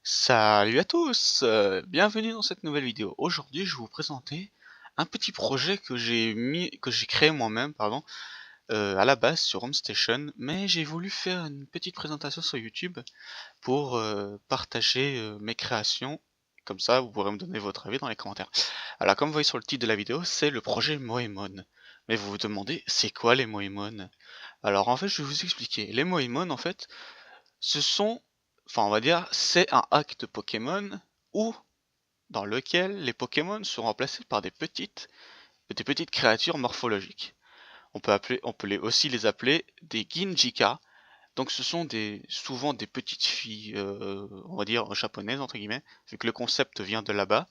Salut à tous, bienvenue dans cette nouvelle vidéo. Aujourd'hui, je vais vous présenter un petit projet que j'ai créé moi-même, pardon, à la base sur HomeStation, mais j'ai voulu faire une petite présentation sur YouTube pour partager mes créations. Comme ça, vous pourrez me donner votre avis dans les commentaires. Alors, comme vous voyez sur le titre de la vidéo, c'est le projet Moemon. Mais vous vous demandez, c'est quoi les Moemon? Alors, en fait, je vais vous expliquer. Les Moemon, en fait, ce sont, enfin on va dire, c'est un hack de Pokémon où, dans lequel les Pokémon sont remplacés par des petites créatures morphologiques. On peut aussi les appeler des Ginjika. Donc ce sont souvent des petites filles, on va dire japonaises entre guillemets, vu que le concept vient de là-bas.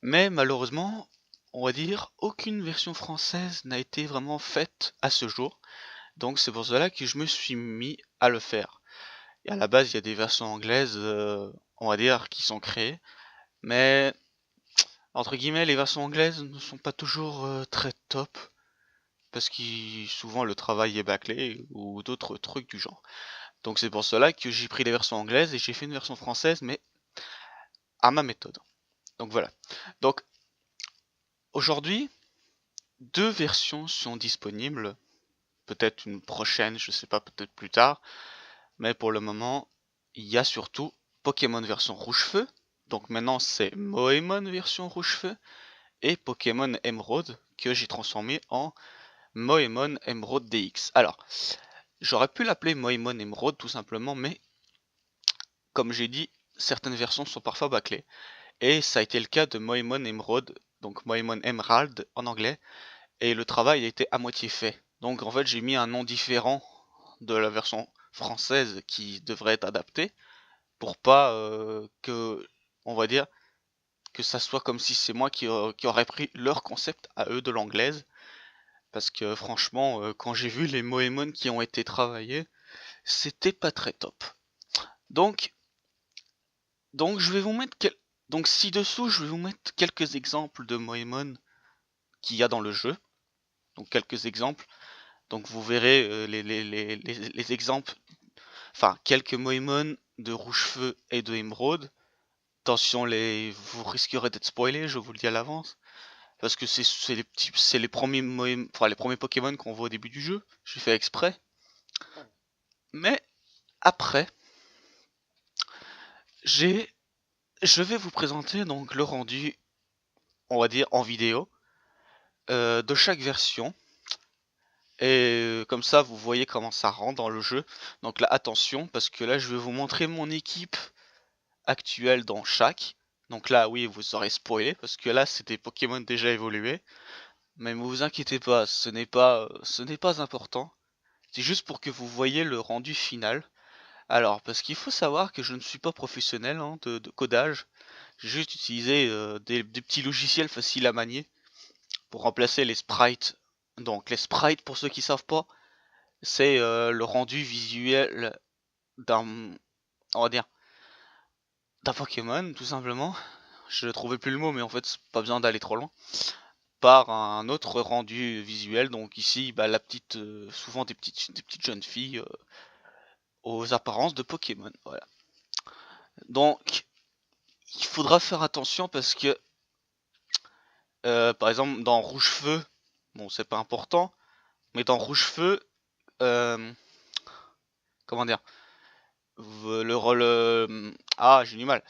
Mais malheureusement, on va dire, aucune version française n'a été vraiment faite à ce jour. Donc c'est pour cela que je me suis mis à le faire. Et à la base, il y a des versions anglaises, on va dire, qui sont créées, mais entre guillemets, les versions anglaises ne sont pas toujours très top, parce que souvent le travail est bâclé ou d'autres trucs du genre. Donc c'est pour cela que j'ai pris les versions anglaises et j'ai fait une version française, mais à ma méthode. Donc voilà. Donc aujourd'hui, deux versions sont disponibles, peut-être une prochaine, je sais pas, peut-être plus tard, mais pour le moment, il y a surtout Pokémon version Rouge-Feu, donc maintenant c'est Moemon version Rouge-Feu, et Pokémon Emerald que j'ai transformé en Moemon Emerald DX. Alors, j'aurais pu l'appeler Moemon Emerald tout simplement, mais comme j'ai dit, certaines versions sont parfois bâclées. Et ça a été le cas de Moemon Emerald, donc Moemon Emerald en anglais, et le travail a été à moitié fait. Donc en fait j'ai mis un nom différent de la version française qui devrait être adaptée, pour pas que, on va dire, que ça soit comme si c'est moi qui aurais pris leur concept à eux de l'anglaise. Parce que franchement, quand j'ai vu les Moemon qui ont été travaillés, c'était pas très top. Donc, donc je vais vous mettre donc ci-dessous, je vais vous mettre quelques exemples de Moemon qu'il y a dans le jeu. Donc quelques exemples. Donc vous verrez les exemples, enfin quelques Moemon de Rouge-Feu et de Émeraude. Attention, vous risquerez d'être spoilé, je vous le dis à l'avance. Parce que c'est les premiers enfin, les premiers Pokémon qu'on voit au début du jeu. J'ai fait exprès. Mais après, j'ai je vais vous présenter donc le rendu, on va dire en vidéo, de chaque version. Et comme ça, vous voyez comment ça rend dans le jeu. Donc là, attention, parce que là, je vais vous montrer mon équipe actuelle dans chaque. Donc là, oui, vous aurez spoilé, parce que là, c'est des Pokémon déjà évolués. Mais ne vous inquiétez pas, ce n'est pas important. C'est juste pour que vous voyez le rendu final. Alors, parce qu'il faut savoir que je ne suis pas professionnel hein, de codage. J'ai juste utilisé des petits logiciels faciles à manier pour remplacer les sprites. Donc les sprites, pour ceux qui savent pas, c'est le rendu visuel d'un, on va dire, d'un Pokémon, tout simplement. Je ne trouvais plus le mot, mais en fait, c'est pas besoin d'aller trop loin. Par un autre rendu visuel. Donc ici, bah, souvent des petites jeunes filles aux apparences de Pokémon. Voilà. Donc il faudra faire attention parce que par exemple dans Rouge Feu, bon c'est pas important, mais dans Rouge Feu, euh, comment dire, le rôle, j'ai du mal.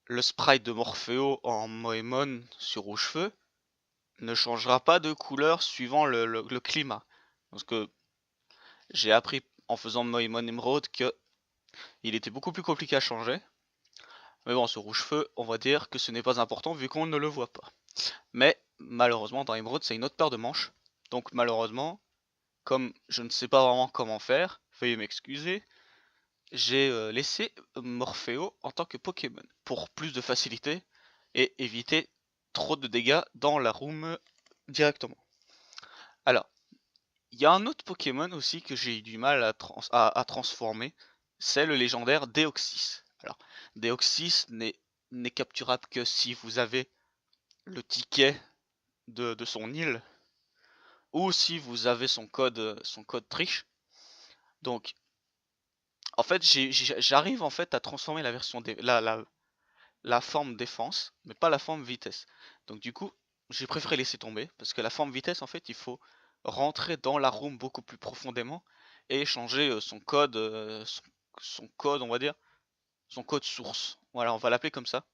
Le sprite de Morpheo en Moemon sur Rouge Feu ne changera pas de couleur suivant le climat. Parce que j'ai appris en faisant Moemon Emerald que il était beaucoup plus compliqué à changer. Mais bon, ce Rouge Feu, on va dire que ce n'est pas important vu qu'on ne le voit pas. Mais malheureusement, dans Emerald, c'est une autre paire de manches. Donc malheureusement, comme je ne sais pas vraiment comment faire, veuillez m'excuser, j'ai laissé Morpheo en tant que Pokémon, pour plus de facilité et éviter trop de dégâts dans la room directement. Alors, il y a un autre Pokémon aussi que j'ai eu du mal à transformer, c'est le légendaire Deoxys. Alors, Deoxys n'est capturable que si vous avez le ticket de son île, ou si vous avez son code triche. Donc, En fait, j'arrive en fait à transformer la version la forme défense, mais pas la forme vitesse. Donc du coup, j'ai préféré laisser tomber, parce que la forme vitesse, en fait, il faut rentrer dans la room beaucoup plus profondément et changer son code, on va dire, son code source. Voilà, on va l'appeler comme ça.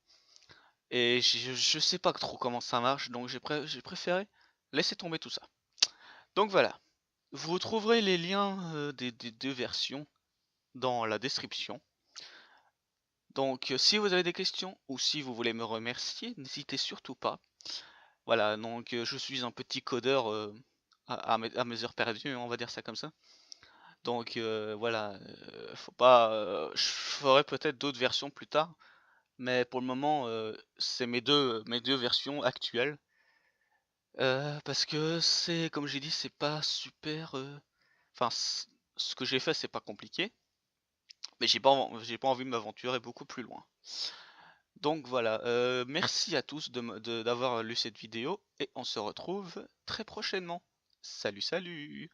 Et je sais pas trop comment ça marche, donc j'ai préféré laisser tomber tout ça. Donc voilà, vous retrouverez les liens des deux versions dans la description. Donc si vous avez des questions ou si vous voulez me remercier, n'hésitez surtout pas. Voilà, donc je suis un petit codeur à mes heures perdues, on va dire ça comme ça. Donc voilà, faut pas. Je ferai peut-être d'autres versions plus tard, mais pour le moment, c'est mes deux versions actuelles. Parce que c'est, comme j'ai dit, c'est pas super. Enfin, ce que j'ai fait, c'est pas compliqué, mais j'ai pas envie de m'aventurer beaucoup plus loin. Donc voilà, merci à tous d'avoir lu cette vidéo et on se retrouve très prochainement. Salut salut!